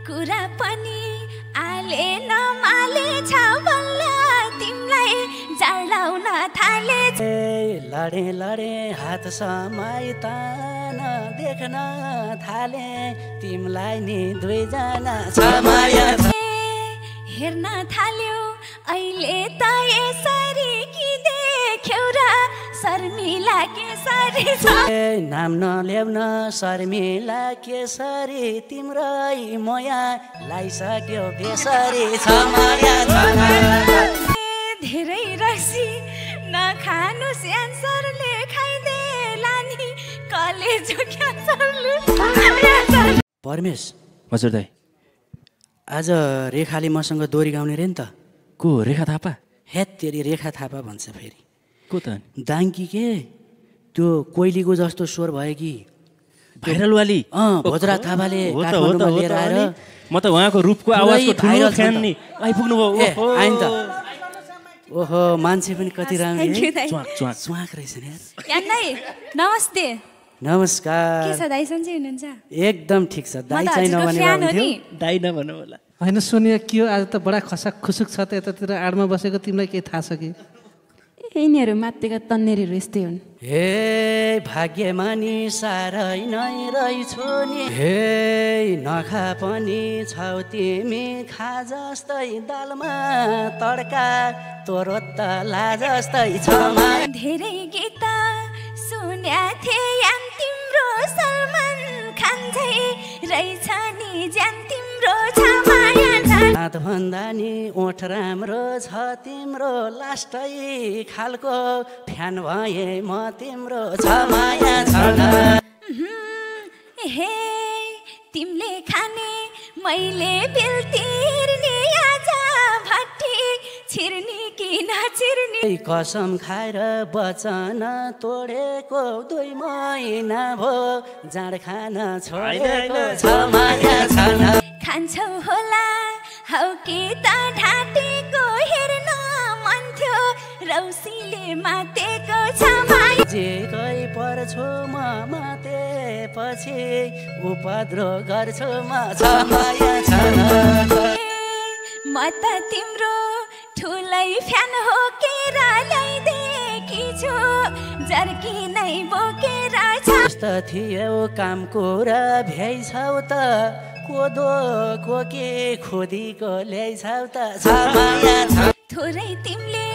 कुरा पनि आले नमाले छ बल्ल तिमलाई जलाउन थाले लडे लडे हात समाई तान देख्न थाले तिमलाई नि दुईजना छ माया हेर्न थाल्यो अहिले त यसरी कि देख्यौ र शर्मिला केसरी छ नाम नल्याउन शर्मिला केसरी तिम्रै मोया लाइसक्यो बेसरी छ माया धेरै रसी नखानु क्यान्सरले खाइदेला नि कलेजो क्यान्सरले परमेश हजुर दाइ आज रेखाले मसँग दोरी गाउने रे नि त को रेखा थापा हेत तेरी रेखा थापा भन्छ फेरि को त दाङ्की के त्यो कोइलीको जस्तो स्वर भयो कि भाइरल वाली भोजरा थापाले काठमाडौँमा लिएर आएर म त उहाँको रूपको आवाजको ठुलो फ्यान नि आइपुग्नु भयो आइन त ओहो मान्छे पनि कति राम्रो च्वाक रहेछ नि यार दाइ नमस्ते नमस्कार के छ दाइ सन्चै हुनुहुन्छ एकदम ठिक छ दाइ चाहिँ नभने दाइ नभन्नु होला होइन सोनिया के हो आज त बडा खसाक खुसुक छ त यतातिर आडमा बसेको तिमीलाई केही थाहा छ कि यिनीहरू माथिका तन्नेरीहरू यस्तै हुन् हे भाग्यमानी साह्रै नै रहेछु नि हे नखा पनि छौ तिमी खा जस्तै दालमा तड्का तोरो त ला जस्तै छ धेरै गीत सुन्या थिए तिम्रो सलमान खान झै रहेछ नि ज्यान तिम्रो छ माया हात भन्दा नि ओठ राम्रो छ तिम्रो लास्टै खालको फ्यान भए म तिम्रो छ माया हे तिमीले खाने मैले बिल तिर्ने आज भट्टी छिर्ने कि नछिर्ने कसम खाएर वचन तोडेको 2 महिना भो जाँड खान छोडेको छ माया खान्छौ होला हौ कि त ढाटेको हेर्न मन थियो रौसीले मातेको छ माया जे कै पर्छु म मातेपछि उपद्रो गर्छु म छ माया म त तिम्रो ठुलै फ्यान हो केर ल्याइदिएकी छु जर्की नै बोकेर छ थियो कामको र भ्याइछौ त कोदो कोके खोदीको ल्याइछौ त छ माया थोरै तिमीले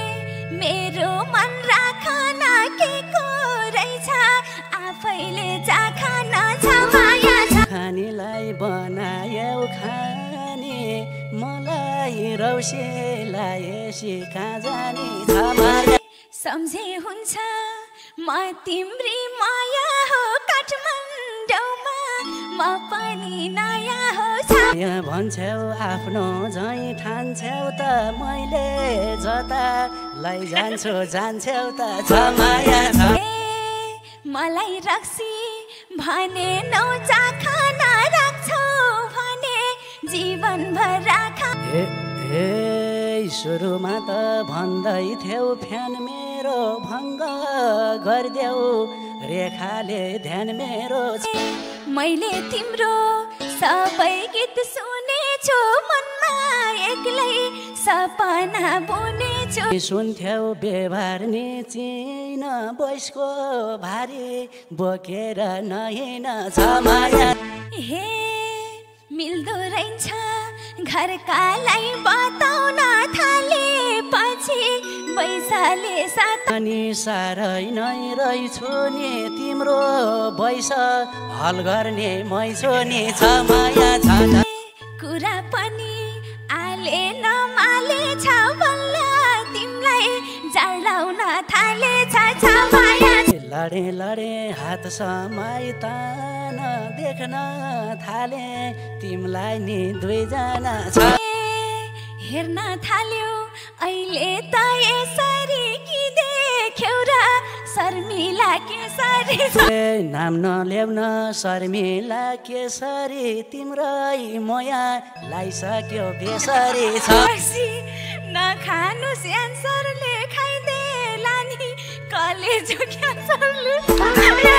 मेरो मन राखन के को रहेछ आफैले चाखन छ माया खानीलाई बनायौ खाने मलाई रौसेलाई सिका जाने छ माया सम्झे हुन्छ म तिम्री माया हो काठमाडौँमा म पनि नयाँ हो यहाँ भन्छौ आफ्नो झैँ ठान्छौ त मैले जता लैजान्छु जान्छौ त छ माया मलाई रक्सी भने नौ चाखन राख्छौ भने जीवनभर राख हे सुरुमा त भन्दै थियौ फ्यान मेरो भङ्ग गरिदेऊ रेखाले ध्यान मेरो मैले तिम्रो सबै गीत सुनेछु मनमा एक्लै सपना बुनेछु सुन्थ्यौ व्यवहार नि चिन बैसको भारी बोकेर नहिन छ माया हे मिल्दो रहेछ घरकालाई बताउन थाले पछि पैसाले साथ अनि साह्रै नै रहेछु नि तिम्रो बैस हल गर्ने मैछु नि छ माया कुरा पनि आले नमाले छ बल्ल तिमलाई जलाउन थाले छ माया लडे लडे हात समाई तान देख्न थाले तिमलाई नि दुईजना छ हेर्न थाल्यो अहिले त यसरी कि देख्यौ र शर्मिला केसरी नाम नल्याउन शर्मिला केसरी तिम्रै मोया लाइसक्यो बेसरी छ नखानु क्यान्सरले खाइदेला नि कलेजो क्यान्सरले